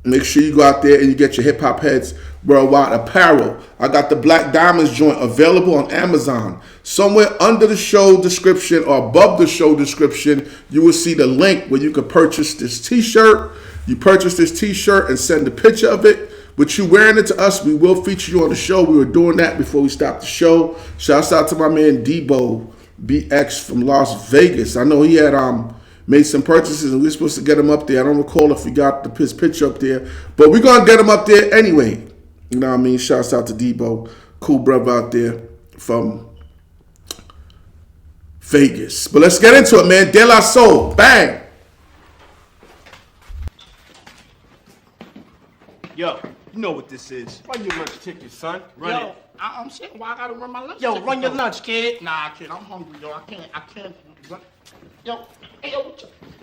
make sure you go out there and you get your Hip Hop Heads Worldwide apparel. I got the Black Diamonds joint available on Amazon. Somewhere under the show description or above the show description, you will see the link where you can purchase this t-shirt. You purchase this t-shirt and send a picture of it. With you wearing it to us, we will feature you on the show. We were doing that before we stopped the show. Shouts out to my man Debo BX from Las Vegas. I know he had made some purchases and we were supposed to get him up there. I don't recall if we got his picture up there, but we're going to get him up there anyway. You know what I mean? Shouts out to Debo. Cool brother out there from Vegas. But let's get into it, man. De La Soul. Bang. Yo, you know what this is. Run your lunch ticket, son. Run it. I'm saying, why I gotta run my lunch? Yo, run your lunch, kid. Nah, kid, I'm hungry, yo. I can't. Yo, hey,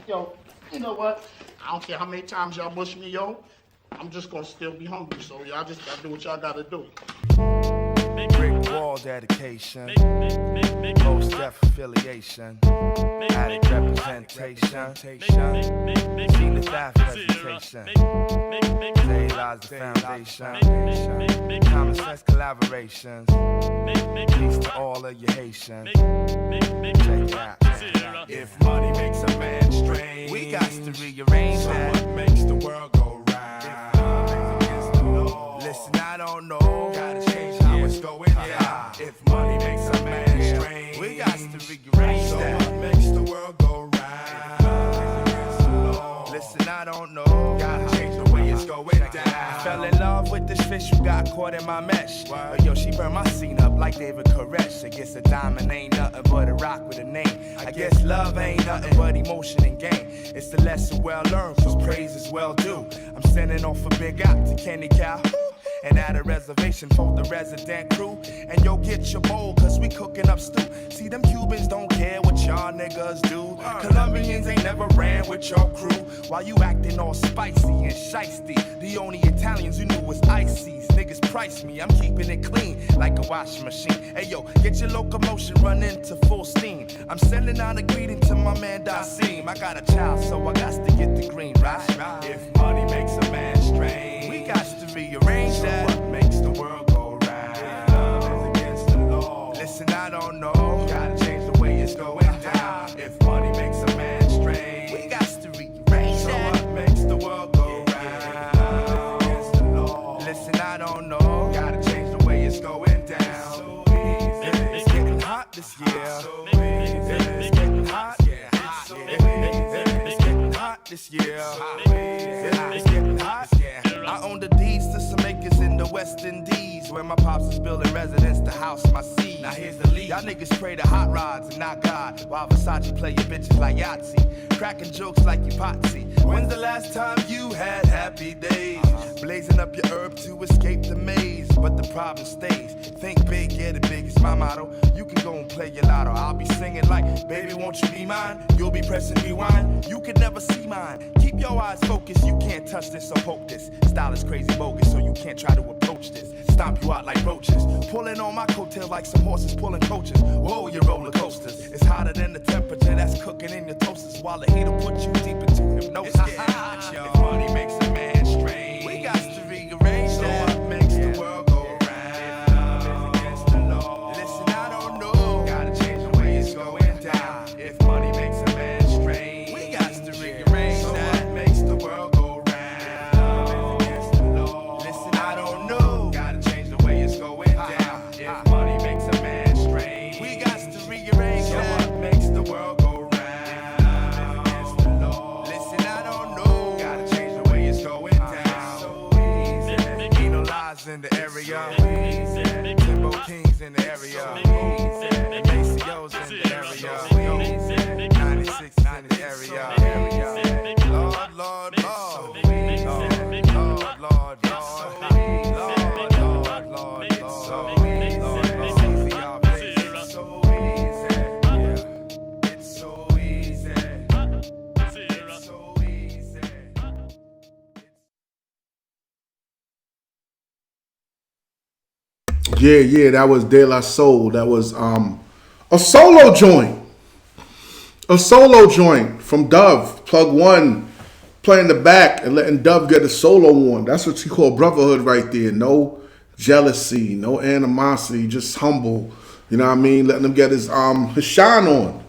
yo, you know what? I don't care how many times y'all bush me, yo. I'm just gonna still be hungry, so y'all just gotta do what y'all gotta do. Brick wall dedication, most deaf affiliation, addict representation, seen the staff presentation, today lies the foundation, common sense collaborations, peace to all of you Haitians, check it out. If money makes a man strange, we got to rearrange that. So what makes the world go round? Listen, I don't know, gotta change how it's going down. If money makes a man strange, we got to rearrange that. So what makes the world go round? Listen, I don't know, gotta change the way it's going down. Fell in love with this fish who got caught in my mesh. But yo, she burned my scene up like David Koresh. I guess a diamond ain't nothing but a rock with a name. I guess love ain't nothing but emotion and game. It's the lesson well learned, cause praise is well due. I'm sending off a big out to Kenny Cow. And at a reservation for the resident crew. And yo, get your bowl, cause we cooking up stew. See, them Cubans don't care what y'all niggas do. Colombians ain't never ran with your crew. While you acting all spicy and shiesty. The only Italians you knew was ices. Niggas price me, I'm keeping it clean like a washing machine. Hey yo, get your locomotion running to full steam. I'm sending out a greeting to my man Dasim. I got a child, so I got to get the green, right? If money makes a man strange, we got to rearrange that. So what makes the world go round? Love is against the law. Listen, I don't know, gotta change the way it's going down. If money makes a man strange, we got to rearrange that. So what makes the world go round? Love is against the law. Listen, I don't know, gotta change the way it's going down. So it's getting hot this year. So it's getting hot, yeah, hot. It's getting hot this year. It's getting hot, yeah. I own the deeds to some acres in the West Indies, where my pops is building residence to house my seed. Now here's the lead. Y'all niggas pray to hot rods and not God, while Versace play your bitches like Yahtzee, cracking jokes like you Potsy. When's the last time you had happy days? Blazing up your herb to escape the maze, but the problem stays. Think big, get it big, it's my motto. You can go and play your lotto. I'll be singing like, baby, won't you be mine? You'll be pressing rewind, you could never see mine. Keep your eyes focused, you can't touch this or poke this. Style is crazy bogus, so you can't try to approach this. Stomp you out like roaches, pulling on my coattails like some horses pulling coaches. Whoa, you roller coasters. It's hotter than the temperature that's cooking in your toasters, while the heat'll put you deep into hypnosis. It's getting hot, yo. If money makes a man strange, we got to rearrange so that. So what makes the world go round? Love is against the law. Listen, I don't know, gotta change the way it's going down. If money makes a man strange, we got to rearrange so that. So what makes the world go round? Love is against the law. Listen, I don't know, gotta change the way it's going down. If money makes a man strange, we got to rearrange so that. So what makes the world go round? Love is against the law. Listen, I don't know, gotta change the way it's going down. So easy, ain't no lies in the area. Rainbow Kings in the area. And Maceo's in the area. 96 in the area. Lord, Lord, Lord. Lord, Lord, Lord. Yeah, that was De La Soul. That was a solo joint. A solo joint from Dove. Plug One playing the back and letting Dove get a solo on. That's what you call brotherhood right there. No jealousy, no animosity, just humble. You know what I mean? Letting him get his shine on.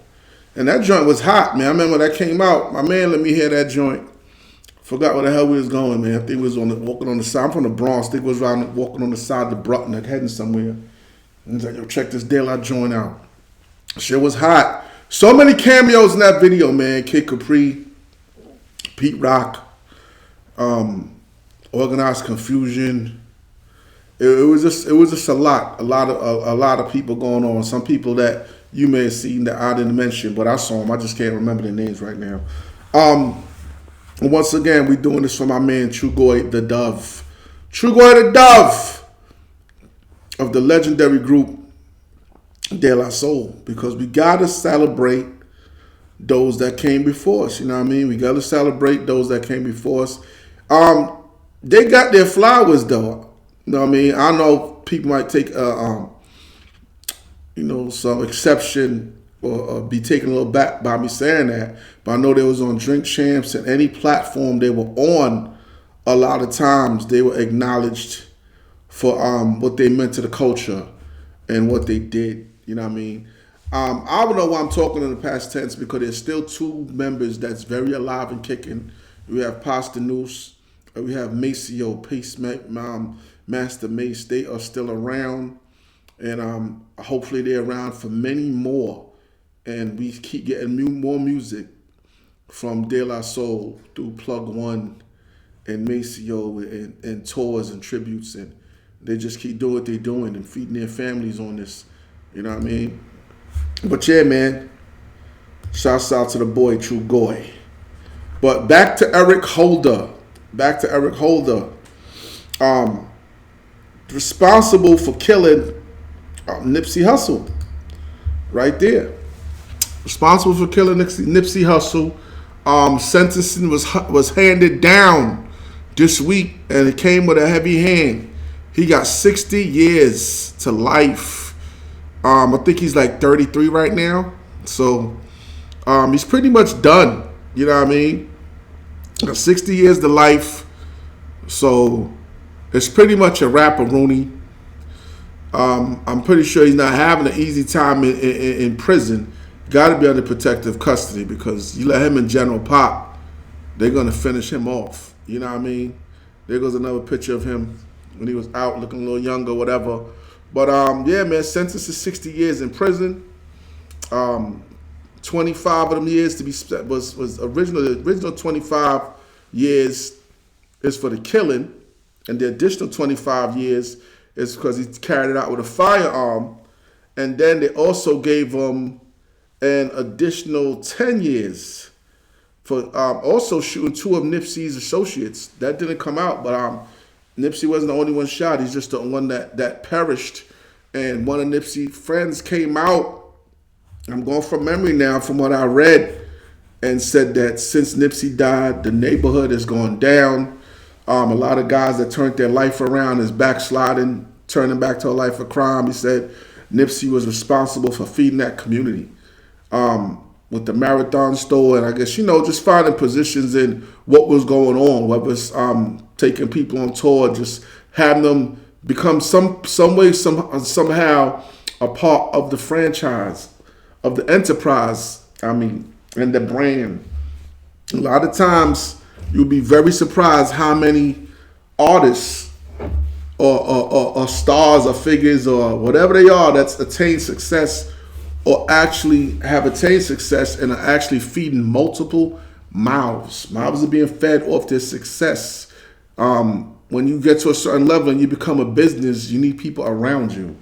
And that joint was hot, man. I remember when that came out. My man let me hear that joint. Forgot where the hell we was going, man. I think we was walking on the side. I'm from the Bronx. I think we was around walking on the side of the Brooklyn, like heading somewhere. And he's like, yo, check this De La joint out. Shit was hot. So many cameos in that video, man. Kid Capri, Pete Rock, Organized Confusion. It was just a lot of people going on. Some people that you may have seen that I didn't mention, but I saw them. I just can't remember their names right now. And once again, we're doing this for my man Trugoy the Dove. Trugoy the Dove of the legendary group De La Soul, because we gotta celebrate those that came before us. You know what I mean? We gotta celebrate those that came before us. They got their flowers though. You know what I mean? I know people might take some exception or be taken a little back by me saying that, but I know they was on Drink Champs and any platform they were on. A lot of times they were acknowledged for what they meant to the culture and what they did. You know what I mean? I don't know why I'm talking in the past tense, because there's still two members that's very alive and kicking. We have Pasta Noose, we have Maceo, Master Mace. They are still around, and hopefully they're around for many more. And we keep getting more music from De La Soul through Plug One and Maceo and tours and tributes. And they just keep doing what they're doing and feeding their families on this. You know what I mean? But yeah, man. Shouts out to the boy, True Goy. But back to Eric Holder. Responsible for killing Nipsey Hussle. Right there. Responsible for killing Nipsey Hussle. Sentencing was handed down this week, and it came with a heavy hand. He got 60 years to life. I think he's like 33 right now. So he's pretty much done. You know what I mean? 60 years to life. So it's pretty much a wrap-a-rooney. I'm pretty sure he's not having an easy time in prison. Got to be under protective custody, because you let him and General Pop, they're going to finish him off. You know what I mean? There goes another picture of him when he was out looking a little younger, whatever. But yeah, man, sentence is 60 years in prison. 25 of them years to be was original 25 years is for the killing, and the additional 25 years is because he carried it out with a firearm. And then they also gave him an additional 10 years for also shooting two of Nipsey's associates. That didn't come out, but Nipsey wasn't the only one shot. He's just the one that perished. And one of Nipsey's friends came out, I'm going from memory now, from what I read, and said that since Nipsey died, the neighborhood has gone down. A lot of guys that turned their life around is backsliding, turning back to a life of crime. He said Nipsey was responsible for feeding that community. With the marathon store, and I guess, just finding positions in what was going on, whether it's taking people on tour, just having them become somehow a part of the franchise, of the enterprise, and the brand. A lot of times you'll be very surprised how many artists or stars or figures or whatever they are that's attained success or actually have attained success and are actually feeding multiple mouths. Mouths are being fed off their success. When you get to a certain level and you become a business, you need people around you.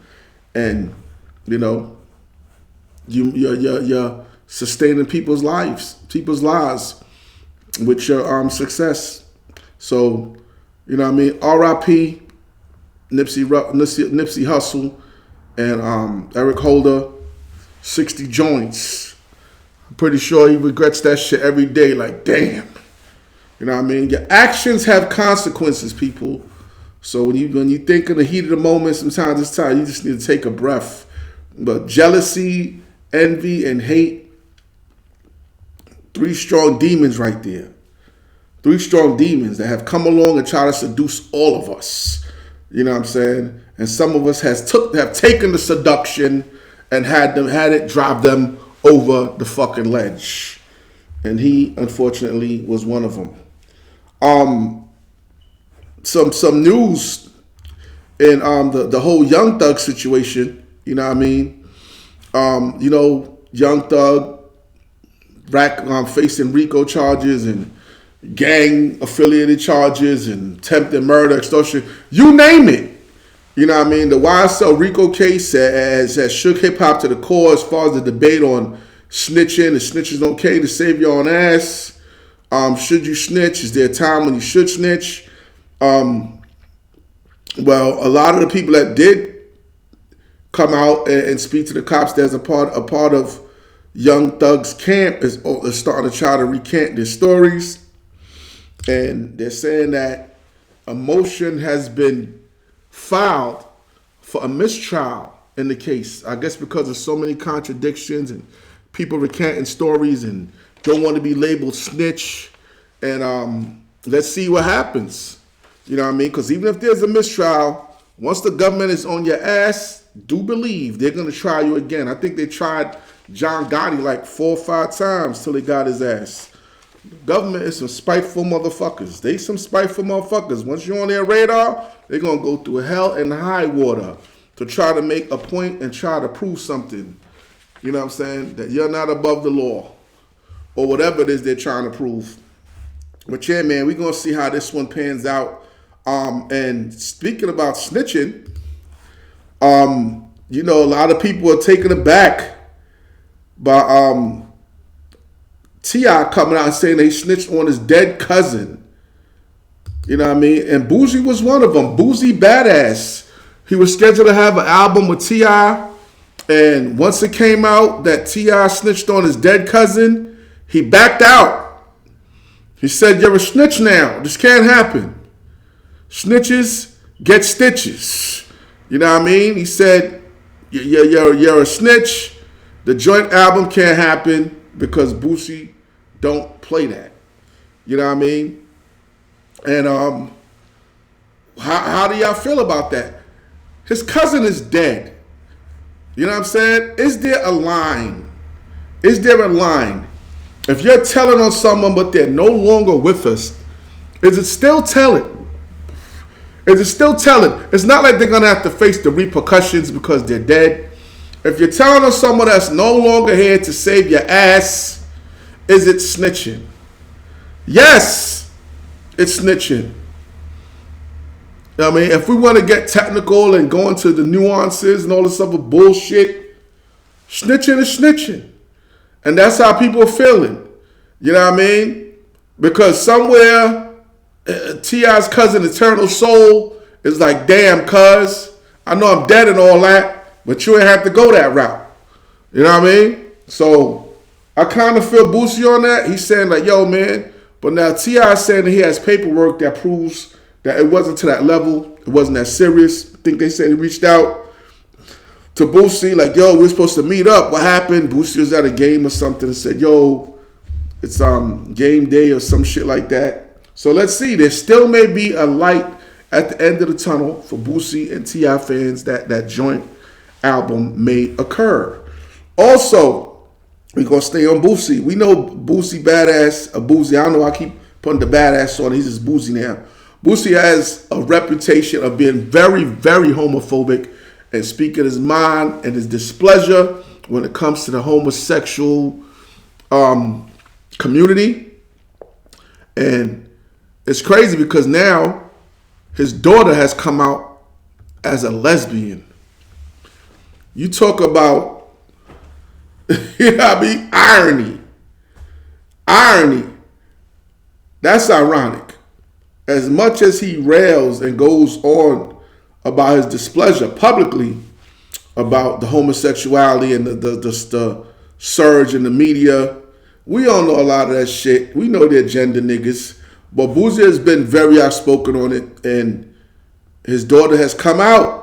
and you're sustaining people's lives with your success. So, R.I.P. Nipsey Hussle and Eric Holder, 60 joints. I'm pretty sure he regrets that shit every day. Like, damn. Your actions have consequences, people. So when you think in the heat of the moment, sometimes it's time you just need to take a breath. But jealousy, envy, and hate, 3 strong demons right there. 3 strong demons that have come along and try to seduce all of us. You know what I'm saying? And some of us have taken the seduction and had it drive them over the fucking ledge. And he, unfortunately, was one of them. Some news in the whole Young Thug situation. Young Thug facing RICO charges and gang affiliated charges and attempted murder, extortion, you name it. The YSL RICO case has shook hip-hop to the core as far as the debate on snitching. Is snitching okay to save your own ass? Should you snitch? Is there a time when you should snitch? Well, a lot of the people that did come out and speak to the cops, there's a part of Young Thug's camp is starting to try to recant their stories. And they're saying that a motion has been filed for a mistrial in the case. I guess because of so many contradictions and people recanting stories and don't want to be labeled snitch. And let's see what happens. Because even if there's a mistrial, once the government is on your ass, do believe they're going to try you again. I think they tried John Gotti like 4 or 5 times till they got his ass. The government is some spiteful motherfuckers. They some spiteful motherfuckers. Once you're on their radar, they're going to go through hell and high water to try to make a point and try to prove something. You know what I'm saying? That you're not above the law or whatever it is they're trying to prove. But yeah, man, we're going to see how this one pans out. And speaking about snitching, a lot of people are taken aback by T.I. coming out and saying they snitched on his dead cousin. You know what I mean? And Boosie was one of them. Boosie Badass. He was scheduled to have an album with T.I. And once it came out that T.I. snitched on his dead cousin, he backed out. He said, you're a snitch now. This can't happen. Snitches get stitches. You know what I mean? He said, you're a snitch. The joint album can't happen because Boosie don't play that. You know what I mean? And how do y'all feel about that? His cousin is dead. You know what I'm saying? Is there a line? Is there a line? If you're telling on someone but they're no longer with us, is it still telling? Is it still telling? It's not like they're going to have to face the repercussions because they're dead. If you're telling on someone that's no longer here to save your ass, is it snitching? Yes, it's snitching. I mean, if we want to get technical and go into the nuances and all this other bullshit, snitching is snitching. And that's how people are feeling. You know what I mean? Because somewhere, T.I.'s cousin, Eternal Soul, is like, damn, cuz, I know I'm dead and all that, but you ain't have to go that route. You know what I mean? So, I kind of feel Boosie on that. He's saying like, yo, man, but now T.I. is saying that he has paperwork that proves that it wasn't to that level. It wasn't that serious. I think they said he reached out to Boosie like, yo, we're supposed to meet up. What happened? Boosie was at a game or something and said, yo, it's game day or some shit like that. So let's see. There still may be a light at the end of the tunnel for Boosie and T.I. fans that joint album may occur. Also, we're going to stay on Boosie. We know Boosie Badass, Boosie. I don't know, I keep putting the badass on. He's just Boosie now. Boosie has a reputation of being very, very homophobic and speaking his mind and his displeasure when it comes to the homosexual community. And it's crazy because now his daughter has come out as a lesbian. You talk about, you know what I mean? Irony. That's ironic. As much as he rails and goes on about his displeasure publicly about the homosexuality and the surge in the media, we all know a lot of that shit. We know the agenda niggas. But Boosie has been very outspoken on it, and his daughter has come out.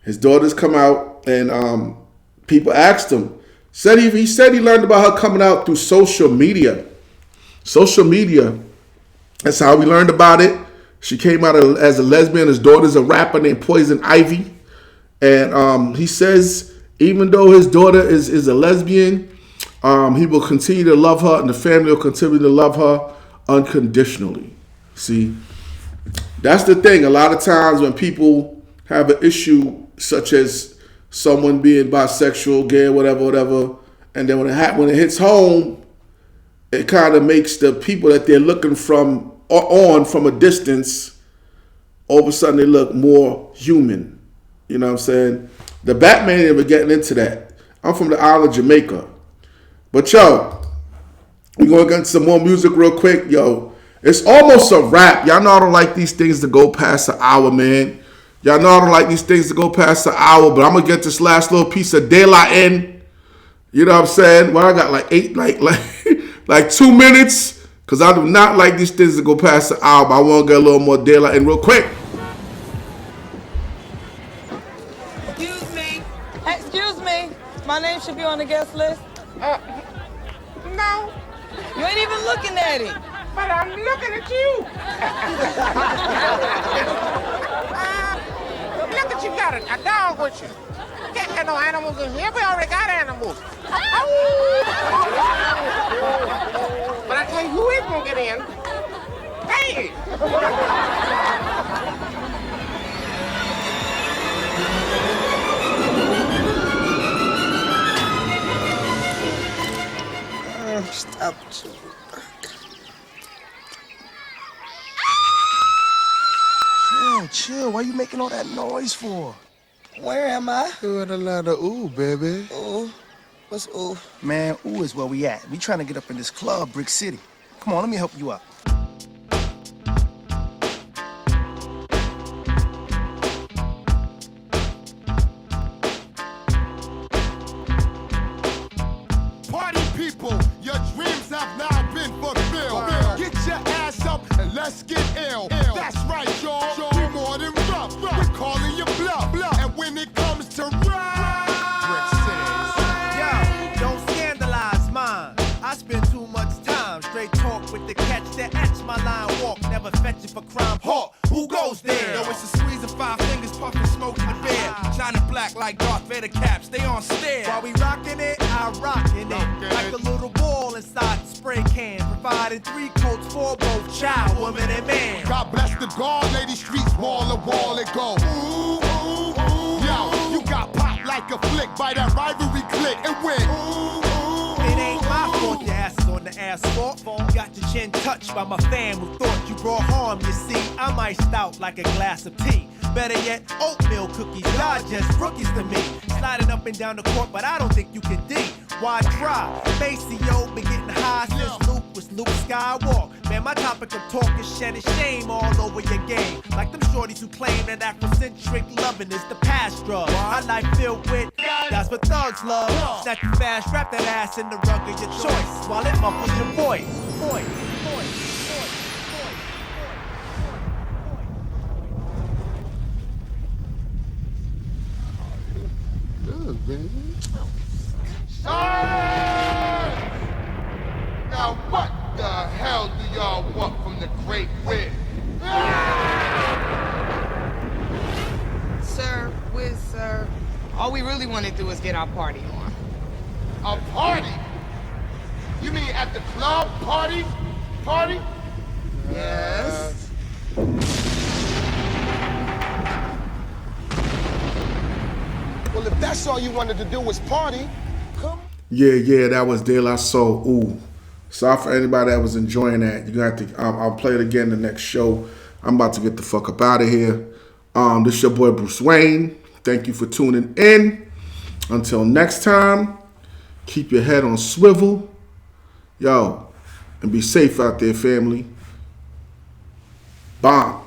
His daughter's come out, and people asked him. He said he learned about her coming out through social media. Social media. That's how we learned about it. She came out as a lesbian. His daughter's a rapper named Poison Ivy. And he says even though his daughter is a lesbian, he will continue to love her, and the family will continue to love her unconditionally. See, that's the thing. A lot of times when people have an issue such as someone being bisexual, gay, whatever, and then when it hits home, it kind of makes the people that they're looking from a distance, all of a sudden they look more human. You know what I'm saying? TheBatMan, we're getting into that. I'm from the island of Jamaica. But yo, we're going to get into some more music real quick. Yo, it's almost a wrap. Y'all know I don't like these things to go past an hour, man. Y'all know I don't like these things to go past an hour, but I'm going to get this last little piece of daylight in. You know what I'm saying? Well, I got like 2 minutes, because I do not like these things to go past an hour, but I want to get a little more daylight in real quick. Excuse me. My name should be on the guest list. No. You ain't even looking at it. But I'm looking at you. Look at you, got a dog with you. Can't have no animals in here. We already got animals. But I tell you who is gonna get in. Hey! Stop. Chill. Why you making all that noise for? Where am I? Doing a lot of ooh, baby. Ooh. What's ooh? Man, ooh is where we at. We trying to get up in this club, Brick City. Come on, let me help you out. Party people, your dreams have now been fulfilled. Get your ass up and let's get ill. That's right, y'all. We more than rough. We're calling you bluff. And when it comes to Brick City, yo, don't scandalize mine. I spend too much time straight talk with the catch that etch my line walk. Never fetch it for crime. Hawk, who goes there? Yo, it's a squeeze of 5 fingers, puffing smoke in the bed. Shining black like Darth Vader cap. Stay on stairs. While we rocking it, I rockin' it. Like a little ball inside the spray can. Providing 3 coats for both child, woman, and man. God bless the guard, lady streets wall to wall it go. Ooh, ooh, ooh. Yo, you got popped like a flick by that rivalry click and went. Ooh, ooh, it ain't my fault your ass is on the asphalt. Got your chin touched by my fam who thought you brought harm. You see, I'm iced out like a glass of tea. Better yet, oatmeal cookies. Y'all just rookies to me. Sliding up and down the court, but I don't think you can D. Why try? Maceo been getting high since Luke was Luke Skywalker. Man, my topic of talk is shedding shame all over your game. Like them shorties who claim that Afrocentric loving is the past drug. My life filled with that's what thugs love. Snatch you fast, strap that ass in the rug of your choice while it muffles your voice. Good, baby. Hey! Now what the hell do y'all want from the great wig? Sir, all we really want to do is get our party on. A party? You mean at the club party? Party? Yes. Well, if that's all you wanted to do was party, come. Yeah, that was De La Soul. Ooh. Sorry for anybody that was enjoying that. You're going to have to, I'll play it again the next show. I'm about to get the fuck up out of here. This is your boy Bruse Wane. Thank you for tuning in. Until next time, keep your head on swivel. Yo, and be safe out there, family. Bomb.